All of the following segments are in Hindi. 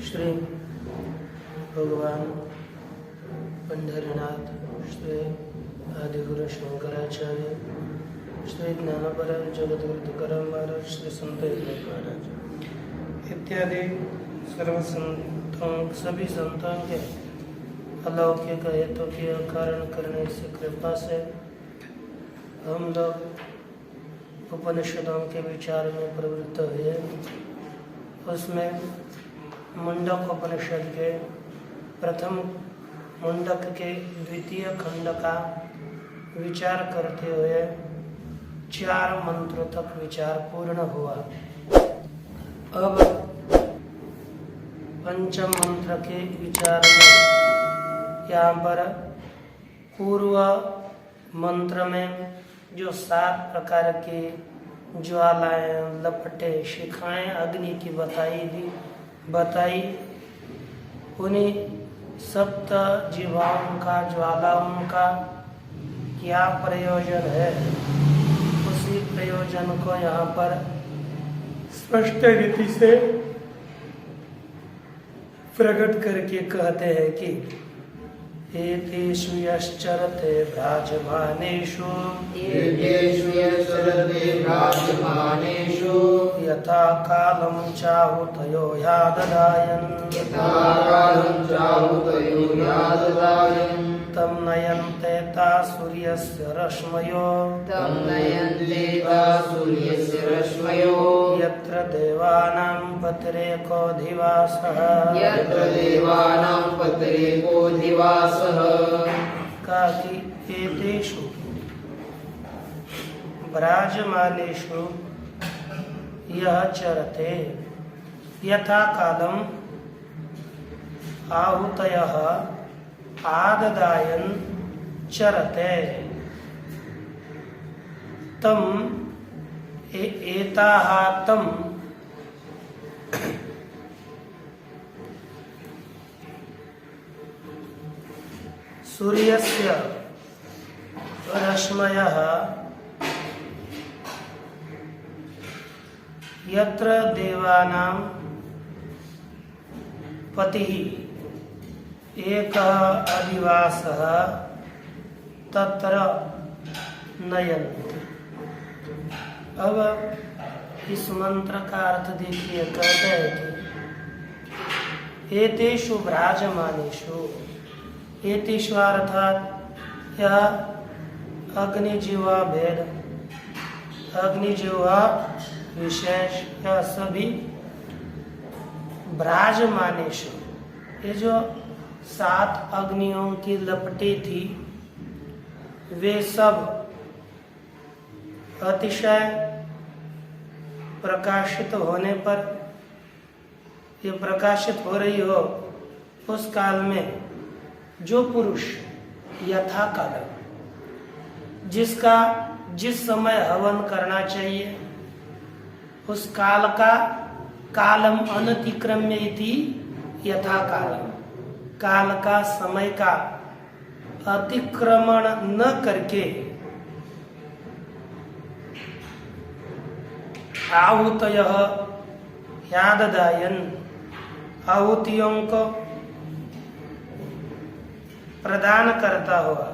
श्री भगवान पंढरीनाथ श्री आदिगुरु शंकराचार्य श्री ज्ञानपर जगद्गुरु तुकाराम महाराज श्री संत एकनाथ महाराज इत्यादि सर्व संतों सभी संतों के अलौकिक हेतु के कारण करने से कृपा से हम लोग उपनिषदों के विचार में प्रवृत्त हुए। उसमें मुंडक उपनिषद के प्रथम मुंडक के द्वितीय खंड का विचार करते हुए 4 मंत्रों तक विचार पूर्ण हुआ। अब पंचम मंत्र के विचार में यहाँ पर पूर्व मंत्र में जो 7 प्रकार की ज्वालाएं, लपटे, शिखाएं अग्नि की बताई उन्हीं सप्त जीवाओं का, ज्वालाओं का क्या प्रयोजन है, उसी प्रयोजन को यहाँ पर स्पष्ट रीति से प्रकट करके कहते हैं कि एतेषु यश्चरते भ्राजमानेषु यथा कालं चाहुतयो याददायन् तं नयन्ते ता सूर्यस्य रश्मयो यत्र देवानां पतिरेको दिवासः काकि एतेषु ब्राजमानेषु यह चरते यथा कालम आहुतयः आददायन् चरते तम एताः तम सूर्यस्य रश्मयः यत्र देवानां पतिः एकः अधिवासः तत्र नयन्ति। अब इस मंत्र का अर्थ देखिए, कहते हैं कि एतेषु ब्राजमानेषु, एतेषु अर्थात यह अग्निजीवा भेद, अग्निजीवा विशेष, यह सभी ब्राजमानेषु, ये जो 7 अग्नियों की लपटें थी, वे सब अतिशय प्रकाशित होने पर, ये प्रकाशित हो रही हो उस काल में जो पुरुष यथा काल, जिसका जिस समय हवन करना चाहिए उस काल का कालम अनतिक्रम्य इति यथा कालम, काल का समय का अतिक्रमण न करके आहुतयः ह्याददायन्, आहुतियों को प्रदान करता हुआ,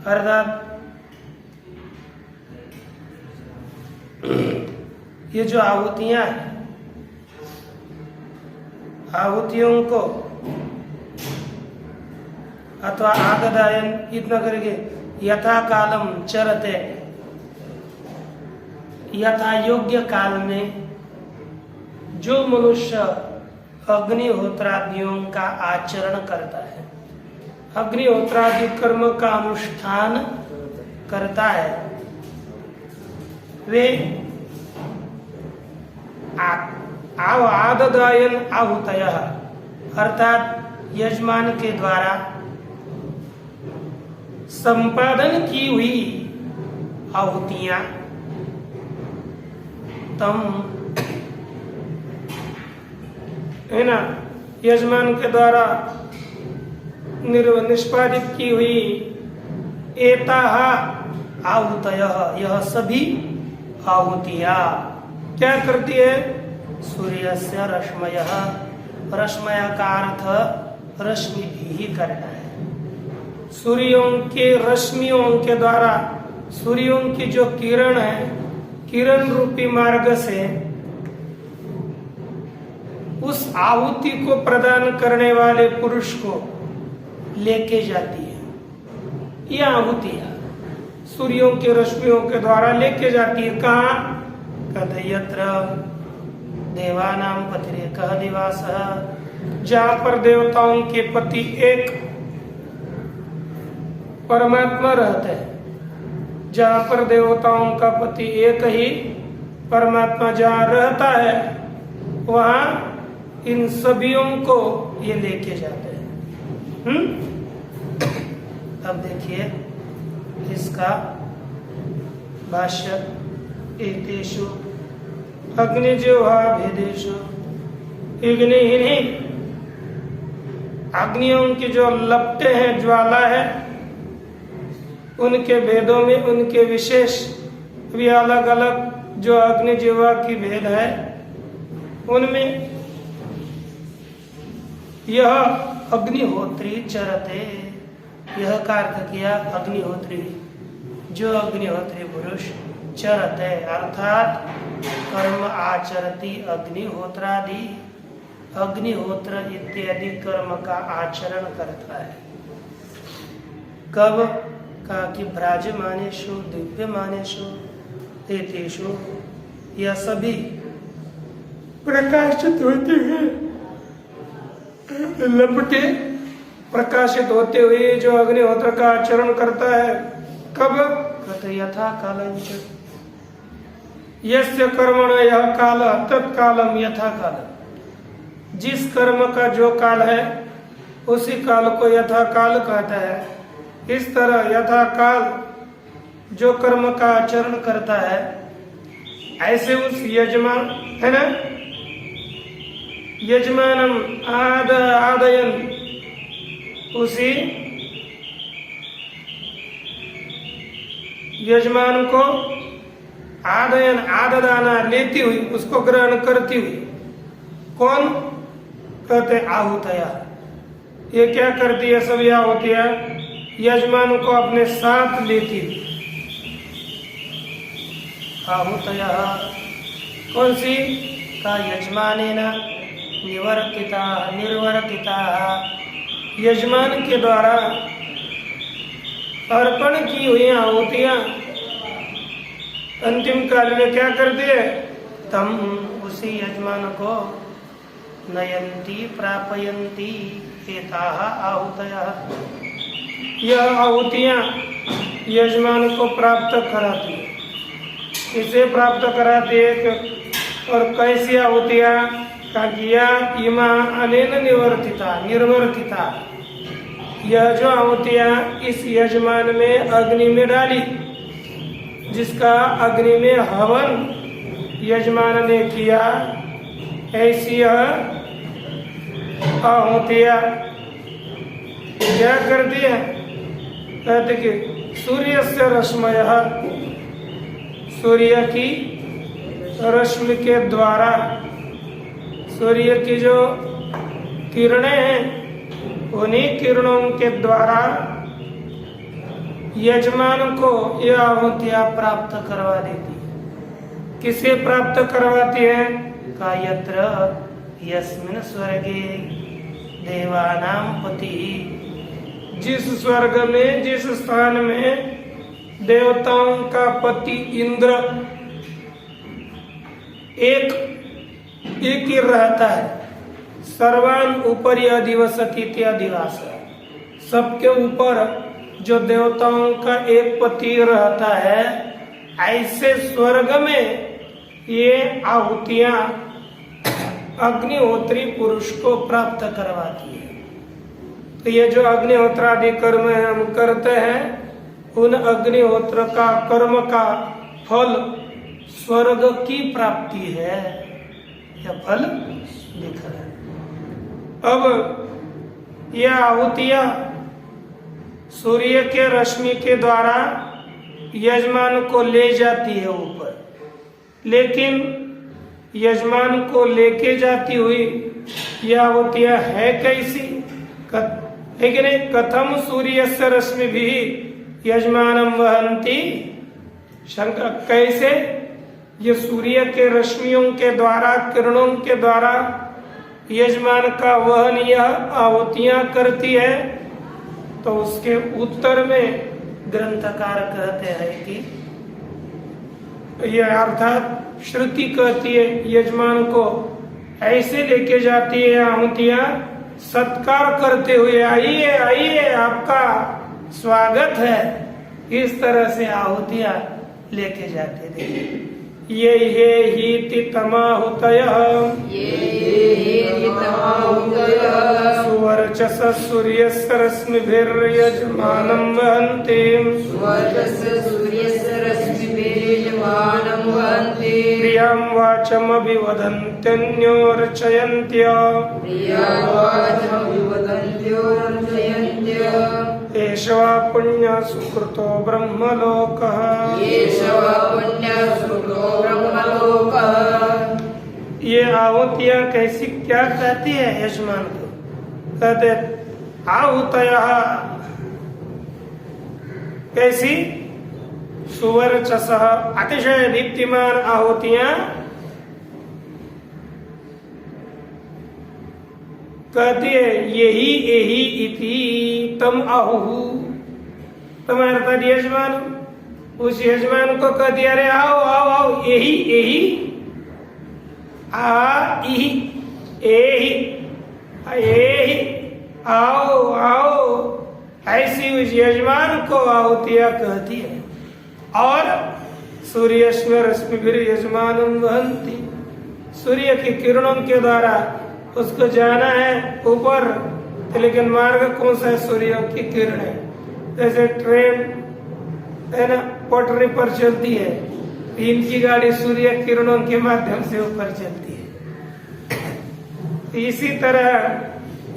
अर्थात ये जो आहुतियां हैं, आहुतियों को अथवा आददायन इतना करके यथा कालम चरते, यथा योग्य काल में जो मनुष्य अग्निहोत्रादियों का आचरण करता है, अग्निहोत्रादि कर्म का अनुष्ठान करता है, वे आददायन आहुतयः, अर्थात यजमान के द्वारा संपादन की हुई आहुतियां तम, है ना, यजमान के द्वारा निष्पादित की हुई एताः आहुतयः, यह सभी आहुतियां क्या करती है? सूर्यस्य रश्मयः, रश्मय का अर्थ रश्मि भी करना है। सूर्यों के रश्मियों के द्वारा, सूर्यों की जो किरण है, किरण रूपी मार्ग से उस आहुति को प्रदान करने वाले पुरुष को लेके जाती है। यह आहुतियां सूर्यों की रश्मियों के द्वारा लेके जाती है। कहाँ? कहते यत्र देवानां पतिरेकः दिवासः, जहाँ पर देवताओं के पति एक परमात्मा रहते हैं, जहाँ पर देवताओं का पति एक ही परमात्मा जहाँ रहता है, वहाँ इन सभियों को ये लेके जाते हैं। अब देखिए इसका भाष्य, एतेषु अग्निजिह्वा भेदेषु, इन्हीं अग्नियों की जो लपटे हैं, ज्वाला है, उनके भेदों में उनके विशेष भी अलग अलग जो अग्निजिह्वा की भेद है, उनमें यह अग्निहोत्री चरते, यह का अर्थ किया अग्निहोत्री, जो अग्निहोत्री पुरुष चरते अर्थात कर्म आचरती, अग्निहोत्रादि, अग्निहोत्र इत्यादि कर्म का आचरण करता है। कब? कहा कि ब्राजमानेषु, दिव्यमानेषु, एतेषु, यह सभी प्रकाशित होते हैं, लपटे प्रकाशित होते हुए जो अग्निहोत्र का आचरण करता है। कब? कहते यथा कालंच, यस्य कर्मण यह काल तत्कालम यथा काल, जिस कर्म का जो काल है उसी काल को यथा काल कहता है। इस तरह यथा काल जो कर्म का आचरण करता है, ऐसे उस यजमान है ना, यजमानम आदयन, उसी यजमान को आदयन आददाना लेती हुई, उसको ग्रहण करती हुई। कौन? कहते आहुतया। ये क्या करती है? सब आहुतियां यजमान को अपने साथ लेती हुई। आहुतया कौन सी? का यजमानेना निवर्तिता निर्वर्तिता, यजमान के द्वारा अर्पण की हुई आहुतियां अंतिम काल में क्या करते हैं? तम उसी यजमान को नयंती प्रापयंती एताः आहुतयः, यह आहुतियां यजमान को प्राप्त कराती है। इसे प्राप्त कराती है और कैसी आहुतियां? काकिया इमा अनेन निवर्तिता निर्वर्तिता, यह जो आहुतियां इस यजमान में अग्नि में डाली, जिसका अग्नि में हवन यजमान ने किया, ऐसी आहुतियां क्या करती है? कहते कि सूर्य से रश्मय, सूर्य की रश्मि के द्वारा, सूर्य की जो किरणें हैं उन्हीं किरणों के द्वारा यजमान को यह आहुतियां प्राप्त करवा देती है। किसे प्राप्त करवाती है? का यत्र यस्मिन् स्वर्गे देवानां पति, जिस स्वर्ग में, जिस स्थान में देवताओं का पति इंद्र एक ही रहता है। सर्वान ऊपरी अधिवसति इत्यादिवास, सबके ऊपर जो देवताओं का एक पति रहता है, ऐसे स्वर्ग में ये आहुतियां अग्निहोत्री पुरुष को प्राप्त करवाती है। तो ये जो अग्निहोत्र आदि कर्म हम करते हैं, उन अग्निहोत्र का कर्म का फल स्वर्ग की प्राप्ति है, यह फल दिख रहा है। अब यह आहुतियां सूर्य के रश्मि के द्वारा यजमान को ले जाती है ऊपर, लेकिन यजमान को लेके जाती हुई यह आहुतियां है कैसी? लेकिन कथम सूर्य से रश्मि भी यजमानम वहंती, शंकर कैसे ये सूर्य के रश्मियों के द्वारा, किरणों के द्वारा यजमान का वहन यह आहुतियां करती है? तो उसके उत्तर में ग्रंथकार कहते हैं कि यह अर्थात श्रुति कहती है यजमान को ऐसे लेके जाती है आहुतियां, सत्कार करते हुए, आइए आइए आपका स्वागत है, इस तरह से आहुतियां लेके जाते थे। ये ही तमाहुतयः सुवर्चस सूर्यस्य रश्मिभिर्यजमानं वहन्ति, प्रियां वाचमभिवदन्त्यन्योर्चयन्त्य, एष वा पुण्यः सुकृतो ब्रह्मलोकः। ये आहुतियां कैसी क्या कहती है यजमान को? कहते आहुतयः कैसी? सुवर्चसः, अतिशय दीप्तिमान आहुतियां कहती है यही यही इति तम आहुहु, तुम्हारे पास यजमान, उस यजमान को कह दिया, अरे आओ आओ आओ, यही यही यही यही आओ आओ, ऐसी उस यजमान को आहुतियां कहती है। और सूर्यस्म रश्मिभिर यजमानं वहन्ति, सूर्य की किरणों के द्वारा उसको जाना है ऊपर, लेकिन मार्ग कौन सा है? सूर्य की किरणें। जैसे ट्रेन है ना, पटरी पर चलती है, इनकी गाड़ी सूर्य किरणों के माध्यम से ऊपर चलती है। इसी तरह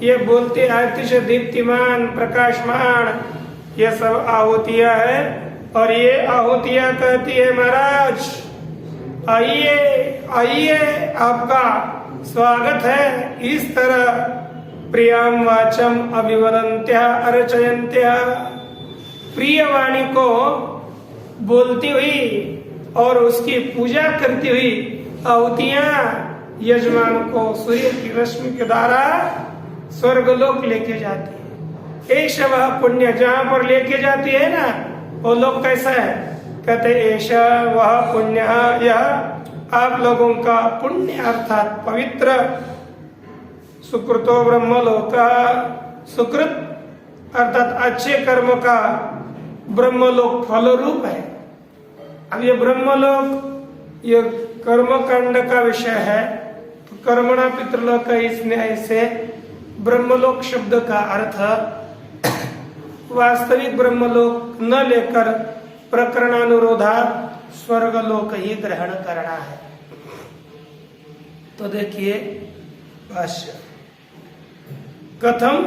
ये बोलते अतिशय दीप्तिमान प्रकाशमान ये सब आहुतियां है। और ये आहुतियां कहती है महाराज आइए आइए, आपका स्वागत है। इस तरह प्रियाम वाचम अभिवदन्त्या अर्चयन्त्या, प्रिय वाणी को बोलती हुई और उसकी पूजा करती हुई आहुतियां यजमान को सूर्य की रश्मि के द्वारा स्वर्गलोक लेके जाती है। ऐसा वह पुण्य जहां पर लेके जाती है ना, वो लोग कैसा है? कहते ऐसा वह पुण्य, यह आप लोगों का पुण्य अर्थात पवित्र सुकृतो ब्रह्मलोक, सुकृत अर्थात अच्छे कर्म का ब्रह्मलोक फल रूप है। अब ये ब्रह्मलोक ये कर्मकांड का विषय है, तो कर्मणा पितृलोक, इस न्याय से ब्रह्मलोक शब्द का अर्थ वास्तविक ब्रह्मलोक न लेकर प्रकरणानुरोधात स्वर्गलोक ही ग्रहण करना है। तो देखिए भाष्य, कथम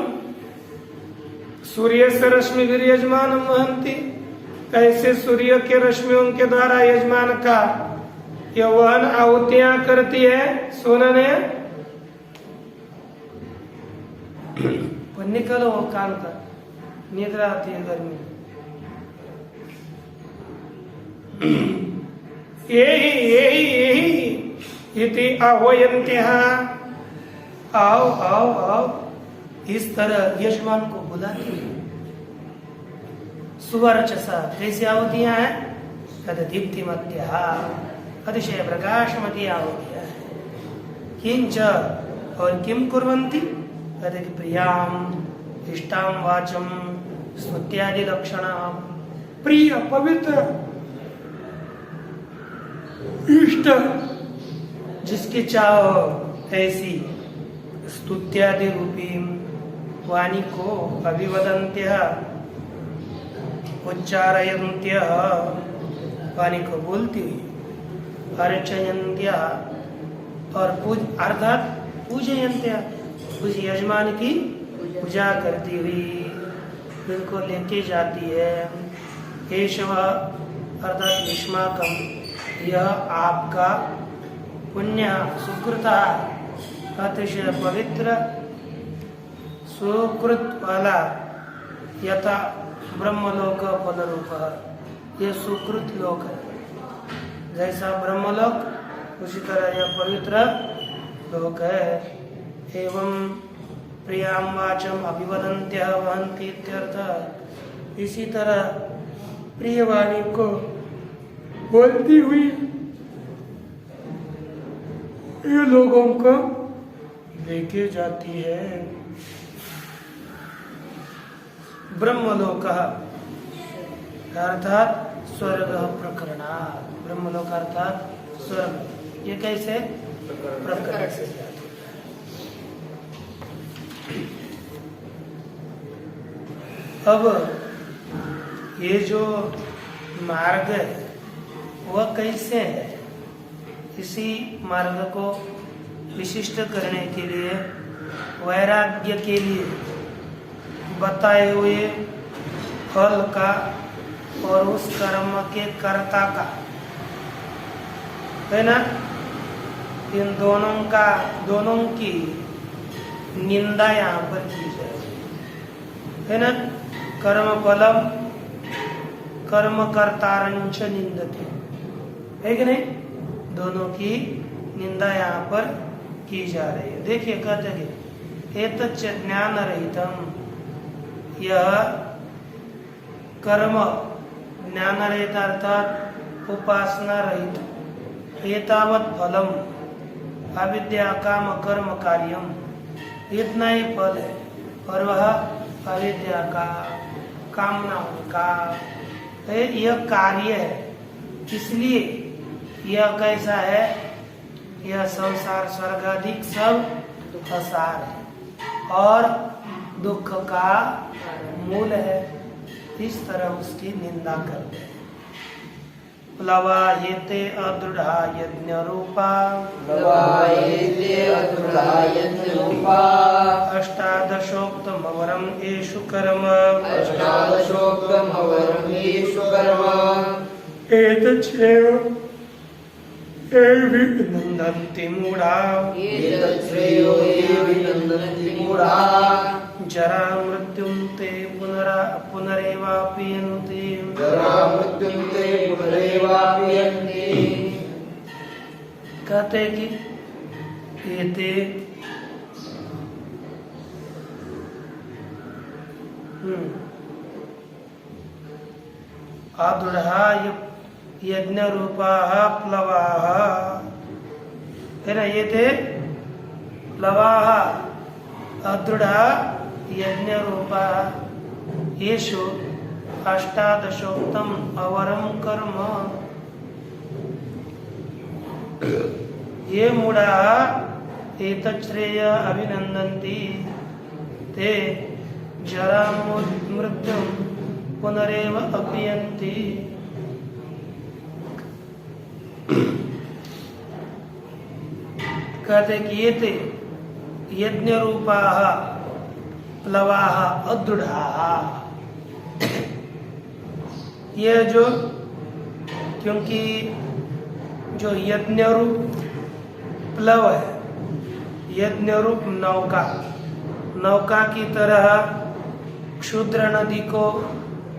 सूर्य से रश्मि यजमान वहंती, कैसे सूर्य के रश्मियों के द्वारा यजमान का यौवन आहुतियां करती है। सोनने निकलो काम कर, निद्रा आती है गर्मी। यही इति आह्वयन्त्यः, आओ आओ आओ, इस तरह यजमान को बुलाती है। सुवर्चसा, कैसी आहुतियां हैं? कद दीप्तिमत्यः, अतिशय प्रकाशमती आहुतियां हैं। किंच, और किम कुर्वन्ति? कद प्रियाम इष्टाम वाचम स्तुत्यादि लक्षणाम, प्रिय पवित्र इष्ट जिसकी चाहो ऐसी स्तुत्यादि रूपी वाणी को अभिवदन्त्य उच्चारयन्त्य, वाणी को बोलती हुई, अर्चयन्त्य और अर्थात पूजयन्त्य, उस यजमान की पूजा करती हुई उनको लेके जाती है। केशव अर्थात युष्माकम, यह आपका पुण्य सुकृता, अतिशय पवित्र सुकृत वाला, यथा ब्रह्मलोक फलरूप, यह सुकृत लोक है। जैसा ब्रह्मलोक उसी तरह यह पवित्र लोक है। एवं प्रियाम वाचम अभिवदन्त्य वहन्ति इत्यर्थ, इसी तरह प्रिय वाणी को बोलती हुई ये लोगों को लेके जाती है। ब्रह्मलोक अर्थात स्वर्ग प्रकरणा, ब्रह्मलोक अर्थात स्वर्ग, ये कैसे प्रकरण से जाती है। अब ये जो मार्ग है वह कैसे है? इसी मार्ग को विशिष्ट करने के लिए, वैराग्य के लिए बताए हुए फल का और उस कर्म के कर्ता का, है ना, इन दोनों की निंदा यहाँ पर की जाए, है ना। कर्म फलम कर्म कर्तारंच निंदते, है कि नहीं? दोनों की निंदा यहाँ पर की जा रही है। देखिए कहते हैं एतच्च ज्ञान रहितम, यह कर्म ज्ञान रहित अर्थात उपासना रहित, एतावत फलम अविद्या काम कर्म कार्यम, इतना ही फल है और वह अविद्या का, कामनाओं का यह कार्य है। इसलिए यह कैसा है? यह संसार स्वर्गाधिक सब दुखसार है और दुख का मूल है। इस तरह उसकी निंदा करते हैं। प्लवायते अदृढ़ा यज्ञ रूपा, अष्टादशोक्तमवरम येषु कर्म, एतच्छेव नंदन्ति मूढ़ा एतच्छ्रेयो ये विनन्दन्ति मूढा जरा मृत्युं ते पुनरेवापीयन्ति जरा मृत्युं ते पुनरेवापीयन्ति। कहते कि एते आदुढ़ा यज्ञ रूपाः प्लवाः है ना, ये थे प्लवाः अदृढ़ा यज्ञ रूपाः येषु अष्टादशोक्तम अवरम कर्म ये मूढ़ा एतच्छ्रेय अभिनन्दन्ति ते जरा मृत्युं पुनरेव अपीयन्ति। कहते कि ये थे यज्ञ रूपाः प्लवाः अदृढ़ाः, ये जो, क्योंकि जो यज्ञ रूप प्लव है, यज्ञ रूप नौका, नौका की तरह क्षुद्र नदी को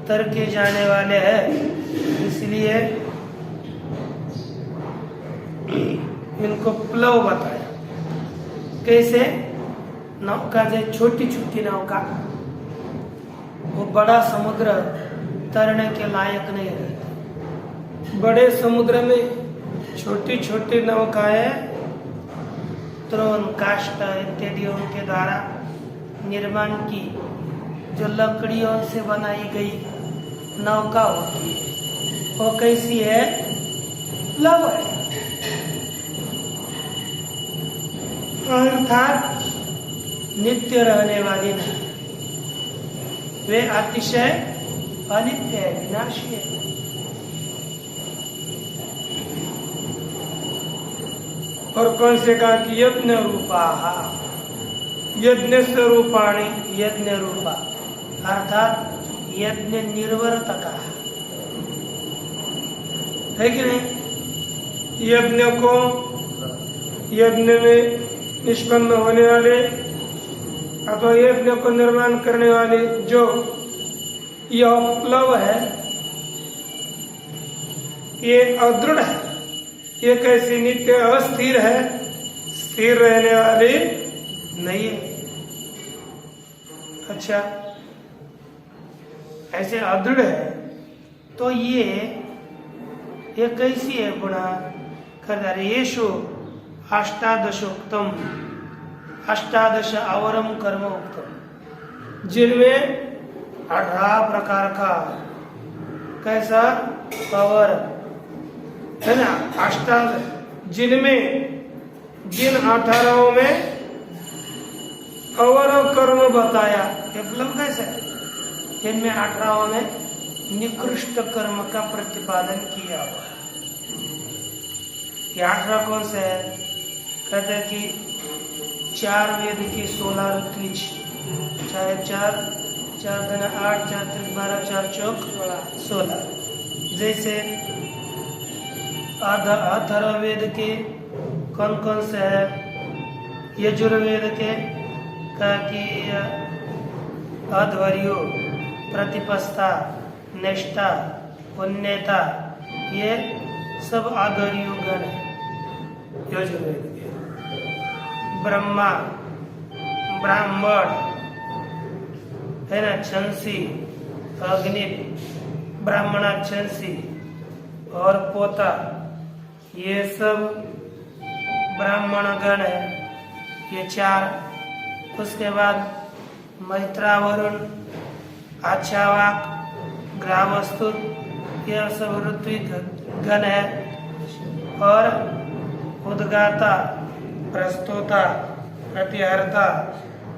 तर के जाने वाले हैं, इसलिए इनको प्लव बताया। कैसे? नौका जो छोटी छोटी नौका, वो बड़ा समुद्र तैरने के लायक नहीं रहती। बड़े समुद्र में छोटी छोटी नौकाएं त्रोण काष्ठ इत्यादियों के द्वारा निर्माण की जो लकड़ियों से बनाई गई नौका होती है, वो कैसी है? प्लव है। अर्थात नित्य रहने वाली नहीं, वे अतिशय अनित्य है, विनाशी है। और कौन से कहा कि यज्ञ रूपाः, यज्ञ स्वरूपाणि, यज्ञ रूपा अर्थात यज्ञ निर्वर्तका है कि नहीं? यज्ञ को, यज्ञ में निष्पन्न होने वाले अथवा यज्ञ को निर्माण करने वाले जो यह प्लव है, ये अदृढ़ है, ये कैसी नित्य अस्थिर है, स्थिर रहने वाली नहीं है। अच्छा, ऐसे अदृढ़ है तो ये कैसी है गुणा? कर येषु अष्टादशोक्तम, अष्टादश आवरम कर्म उक्तम, जिनमें 18 प्रकार का कैसा अवर है ना, अष्टादश, जिनमें जिन 18 में अवर कर्म बताया, मतलब कैसे? जिनमें 18 में निकृष्ट कर्म का प्रतिपादन किया हुआ। ये 18 कौन से है? कहते हैं कि 4 वेद की 16 ऋत्विज, चाहे 4 4 8 4 12 4 चौक 16, जैसे अथर्ववेद के कौन कौन से है? यजुर्वेद के का कि अध्वर्यो, प्रतिपस्था, निष्ठा, पुण्यता, ये सब आध्वर्यो गण है यजुर्वेद के। ब्रह्मा, ब्राह्मण है ना, छंसी, अग्नि, ब्राह्मणा, छंसी और पोता, ये सब ब्राह्मण गण है, ये 4। उसके बाद मैत्रा, वरुण, आच्छावाक, ग्रामस्तुत, यह सब ऋत्विक गण है। और उद्गाता, प्रस्तोता, प्रतिहर्ता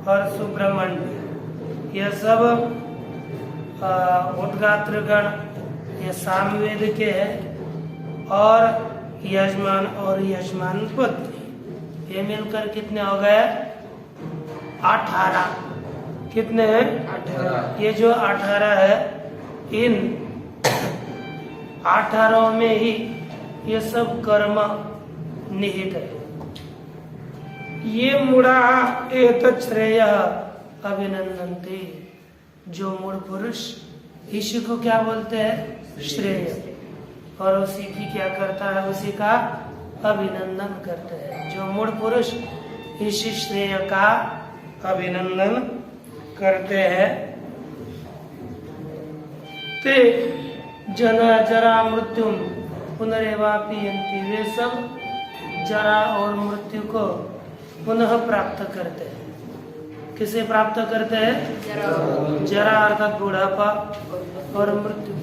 और सुब्रह्मण्य, यह सब उद्गात्र गण, ये सामवेद के हैं। और यजमान और यजमान पत्नी, ये मिलकर कितने हो गए? 18। कितने हैं? 18। ये जो 18 है, इन 18 में ही ये सब कर्म निहित है। ये मूढ़ा एतत् श्रेय अभिनंदन्ते, जो मूढ़ पुरुष इसी को क्या बोलते हैं? श्रेय। और उसी की क्या करता है? उसी का अभिनंदन करते हैं। जो मूढ़ पुरुष इसी श्रेय का अभिनंदन करते हैं, ते जना जरा मृत्यु पुनरेवापीयन्ति, वे सब जरा और मृत्यु को पुनः प्राप्त करते हैं। किसे प्राप्त करते हैं? जरा अर्थात बुढ़ापा और मृत्यु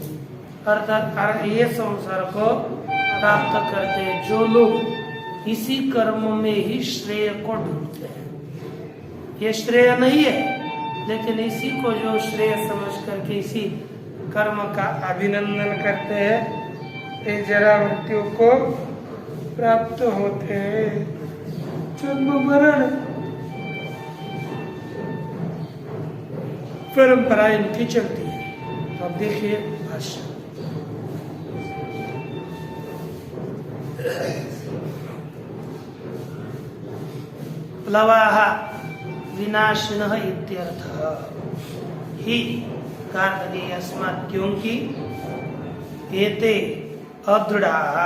अर्थात ये संसार को प्राप्त करते हैं। जो लोग इसी कर्म में ही श्रेय को ढूंढते हैं, ये श्रेय नहीं है, लेकिन इसी को जो श्रेय समझ करके इसी कर्म का अभिनंदन करते हैं, ये जरा मृत्यु को प्राप्त होते हैं। जन्म मरण परंपरा इनकी चलती है। अब देखिए भाष्य। प्लवाः विनाशिनः इत्यर्थः। ही कार्तकी अस्मात्, क्योंकि एते अदृढ़ाः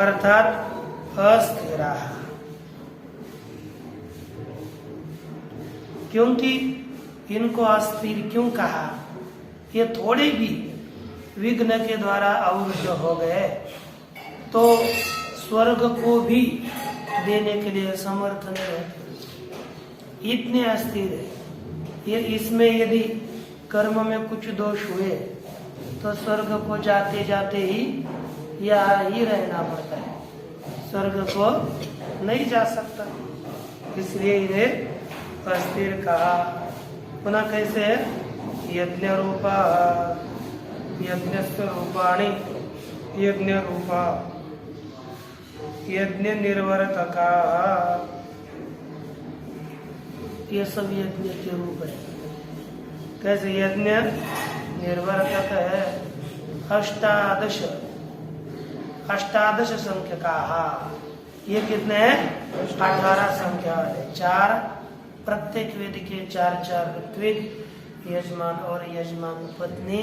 अर्थात अस्थिराः, क्योंकि इनको अस्थिर क्यों कहा? ये थोड़े भी विघ्न के द्वारा अवरुद्ध हो गए तो स्वर्ग को भी देने के लिए समर्थ नहीं होते, इतने अस्थिर है ये। इसमें यदि कर्म में कुछ दोष हुए तो स्वर्ग को जाते जाते ही यहाँ ही रहना पड़ता है, स्वर्ग को नहीं जा सकता, इसलिए इन्हें अस्थिर कहा। पुनः कैसे है? यज्ञ रूपा यज्ञस्य रूपाणि यज्ञ रूपा यज्ञ निर्वर्तका, ये सब यज्ञ के रूप है। कैसे यज्ञ निर्वर्तक है? अष्टादश संख्या का, ये कितने हैं? 18 संख्या है। 4 प्रत्येक वेद के 4 ऋत्विक, यजमान और यजमान पत्नी,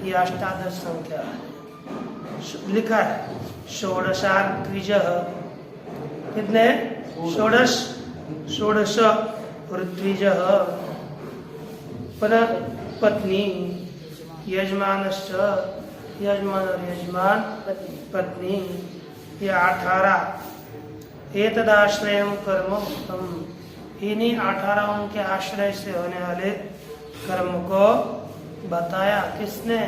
ये अष्टादश संख्या है। लिखा है षोडशार्त्विज, कितने? 16 ऋत्विज, पुनः पत्नी, यजमानश्च, यजमान और यजमान पत्नी, ये 18। एतदाश्रयं कर्म उत्तम, इन्हीं 18 के आश्रय से होने वाले कर्म को बताया। किसने?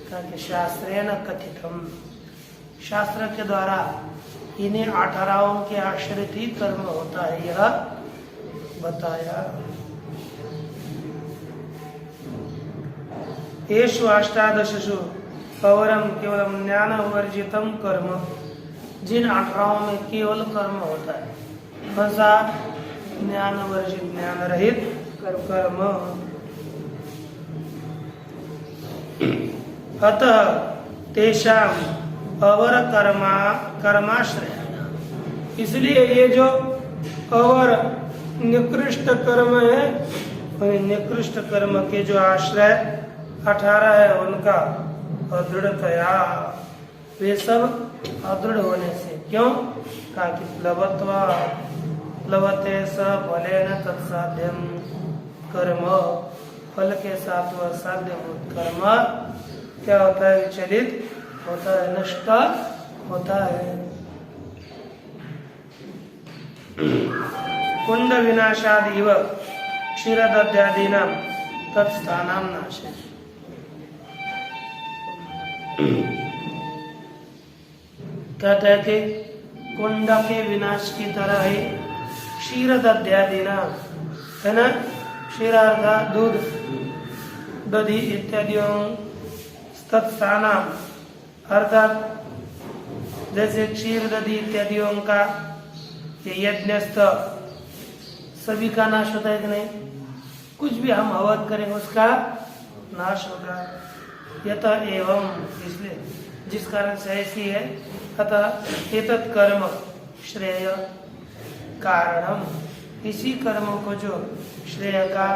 कहा कि शास्त्रेण कथितम, शास्त्र के द्वारा इन्हीं 18 के आश्रित ही कर्म होता है, यह बताया। येषु अष्टादशसु पवरम केवलम ज्ञान वर्जितम कर्म, जिन 18 में केवल कर्म होता है, फंसा ज्ञान वर्जित, ज्ञान रहित कर्म। अतः तेषाम अवर कर्माश्रय, इसलिए ये जो अवर निकृष्ट कर्म है, निकृष्ट कर्म के जो आश्रय 18 है, उनका अदृढ़तया, वे सब अदृढ़ होने से। क्यों? कहा कि प्लवते स फलेन तत्साध्यम कर्म, फल के साथ वह साध्य कर्म क्या होता है? विचलित होता है, नष्ट होता है। कुंड विनाशादिव क्षीरदध्यादीनां तत्स्थानां नाशे, कहते हैं कि कुंड के विनाश की तरह ही क्षीरदध्यादीनां, है ना? क्षीरार्थ दूध, दधि इत्यादियों, तत्स्थानां अर्थात जैसे क्षीर दधि इत्यादियों का ये यज्ञस्थ सभी का नाश होता है कि नहीं? कुछ भी हम हवन करें उसका नाश होगा। यत एवं, इसलिए जिस कारण से ऐसी है, अतः एतत् कर्म, श्रेय कारणम, इसी कर्मों को जो श्रेय का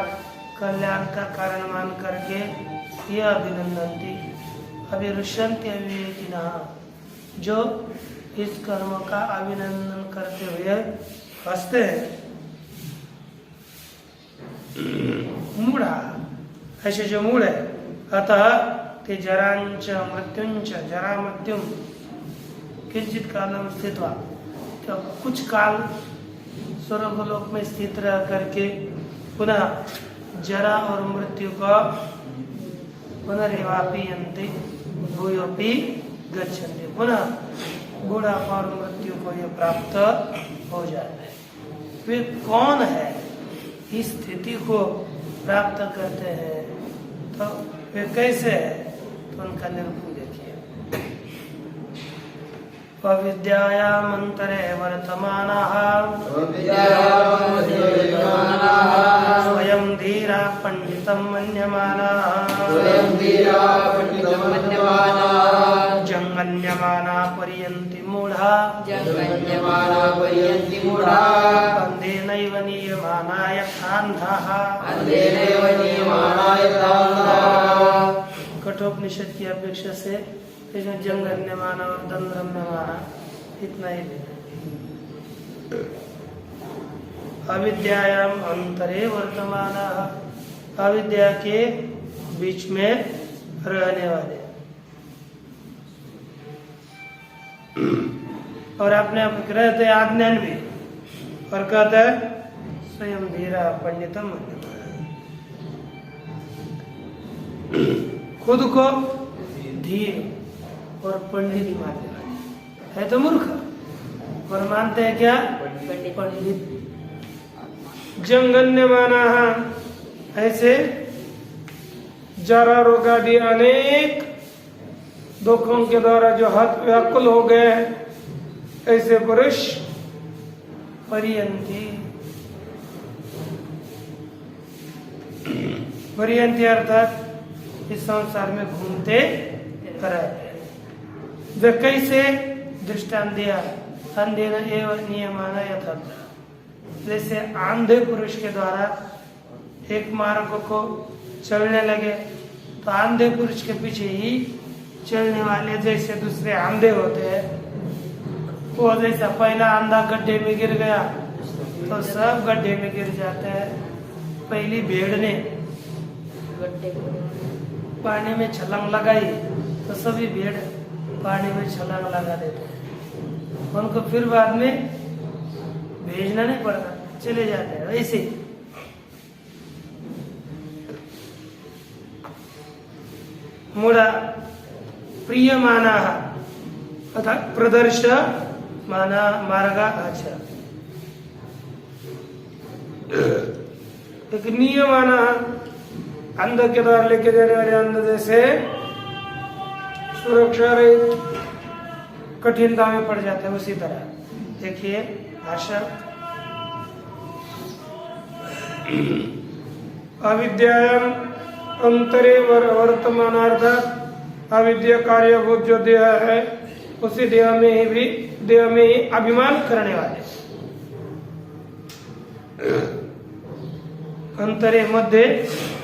कल्याण का कारण मान करके यह अभिनंदनती अभिरुष्यन्ति अविवेकिनः, जो इस कर्म का अभिनंदन करते हुए हंसते हैं। मूढ़ा, ऐसे जो मूढ़ है, अतः ते जरांच मृत्युंच, जरा मृत्युम किंचित कालम स्थित्वा, तो कुछ काल स्वर्गलोक में स्थित रह करके पुनः जरा और मृत्यु को पुनरेवापीयन्ते भूयोपि गच्छन्ति, पुनः बुढ़ापा और मृत्यु को ये प्राप्त हो जाता है। वे कौन है इस स्थिति को प्राप्त करते हैं, तो वे कैसे है, तो उनका निरूपण देखिए। अविद्यायामन्तरे वर्तमानाः स्वयं धीरा पंडितं मन्यमानाः जंगन्यमाना पर्यन्ति मूढ़ा अंधेनैव नीयमाना यथान्धाः। कठोपनिषद की अपेक्षा से इसमें जंगन्यमाना और दंद्रम्यमाना इतना ही अविद्यायाम अंतरे वर्तमानाः, अविद्या के बीच में रहने वाले, और अपने आप रहते अज्ञान भी, और कहता है स्वयं धीरा पंडितम, खुद को धीर और पंडित मानने वाले है तो मूर्ख, और मानते हैं क्या पंडित। जंगन्य माना, ऐसे जरा रोग आदि अनेक दुखों के द्वारा जो हत व्याकुल हो गए, ऐसे पुरुष पर्यंती, पर्यंती अर्थात इस संसार में घूमते रहते हैं। जो कैसे दृष्टांत दिया, अंधेन एवं नियमाना यथा, जैसे आंधे पुरुष के द्वारा एक मार्ग को चलने लगे तो आंधे पुरुष के पीछे ही चलने वाले जैसे दूसरे आंधे होते हैं, वो जैसा पहला आंधा गड्ढे में गिर गया तो सब गड्ढे में गिर जाते हैं। पहली भेड़ ने पानी में छलांग लगाई तो सभी भेड़ पानी में छलांग लगा देते हैं, उनको फिर बाद में भेजना नहीं पड़ता, चले जाते हैं। वैसे मूढ़ा प्रिय माना अथा प्रदर्श माना मार्गा, अच्छा एक नियम माना अंध के द्वारा लेके जाने वाले अंध जैसे सुरक्षा रहित कठिनता में पड़ जाते हैं, उसी तरह देखिए भाषा अविद्यायाम अंतरे वर्तमानार्थात अविद्या कार्यभूत जो देह है उसी देह में ही अभिमान करने वाले, अंतरे मध्य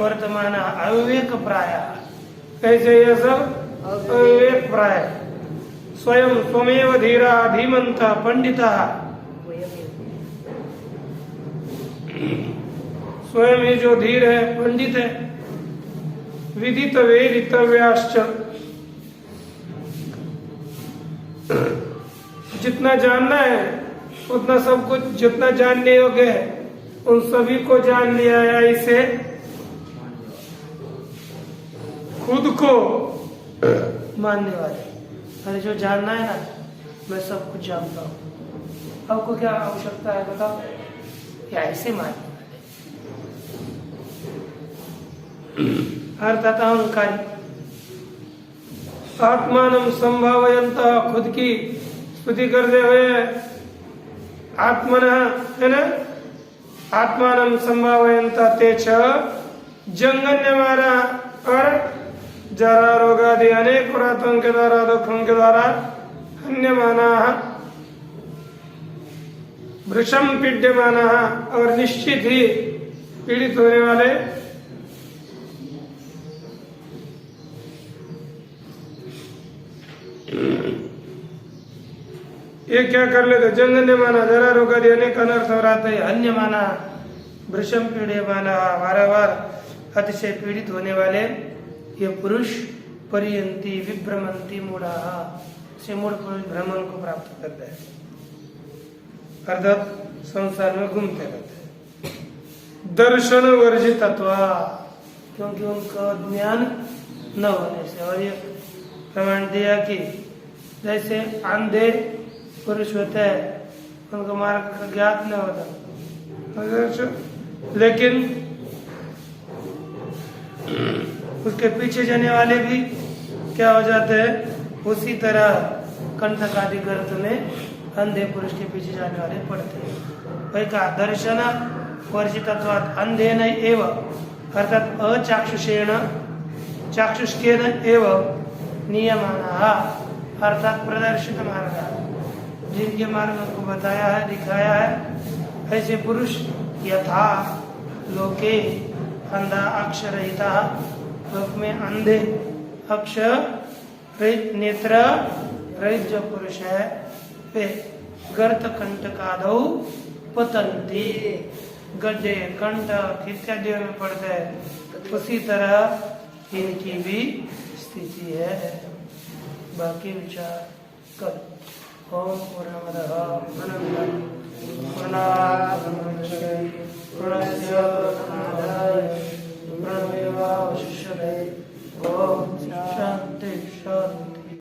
वर्तमान अविवेक प्राय, कैसे यह सब अविवेक प्राय, स्वयं स्वमेव धीरा धीमंत पंडिता, स्वयं ही जो धीर है पंडित है, विदित वेदितव्याश्च, जितना जानना है उतना सब कुछ, जितना जानने योग्य है उन सभी को जान लिया है। इसे खुद को मानने वाले, अरे जो जानना है ना मैं सब कुछ जानता हूँ, आपको क्या आवश्यकता है बताओ, या ऐसे मानने वाले। अर्थात अहंकारी आत्मानम संभावयंत, खुद की स्तुति करते हुए आत्मन है ना, आत्मानम संभावयंत तेच जंगन्य मारा, और जरा रोग आदि अनेक प्रातों के द्वारा दुखों के द्वारा अन्य माना वृषम पीड्यमान, और निश्चित ही पीड़ित होने वाले ये क्या कर लेते, जन्य माना, जरा रोग आदि अनेक अनर्थ और आते, अन्य माना, वृषम पीड़े माना, बार अतिशय पीड़ित होने वाले ये पुरुष परियंती विभ्रमंती मूढ़ा, से मूढ़ पुरुष भ्रमण को प्राप्त करते हैं, अर्थात संसार में घूमते रहते हैं। दर्शन वर्जितत्वा, क्योंकि उनका ज्ञान न होने से। और ये प्रमाण दिया कि जैसे अंधे पुरुष होते हैं, उनको मार्ग का ज्ञात न होता, लेकिन उसके पीछे जाने वाले भी क्या हो जाते हैं, उसी तरह कंटक आदि गर्त में अंधे पुरुष के पीछे जाने वाले पड़ते हैं। वही कहा दर्शन वर्जितत्वात् अंधेन एव, अर्थात अचाक्षुषेण चाक्षुष्केन एव नियमाना, अर्थात प्रदर्शित मार्ग, जिनके मार्ग को बताया है, दिखाया है, ऐसे पुरुष यथा लोके अंधा अक्षरहिता, लोक में अंधे अक्षर रहित नेत्र रहित जो पुरुष है वे गर्त कंटकादौ पतंती, गड्ढे कंटक इत्यादि में पड़ते हैं, उसी तरह इनकी भी स्थिति है। बाकी विचार कर। ओम पूर्णमदः पूर्णमिदं पूर्णात् पूर्णमुदच्यते पूर्णस्य पूर्णमादाय पूर्णमेवावशिष्यते। ओम शांति शांति।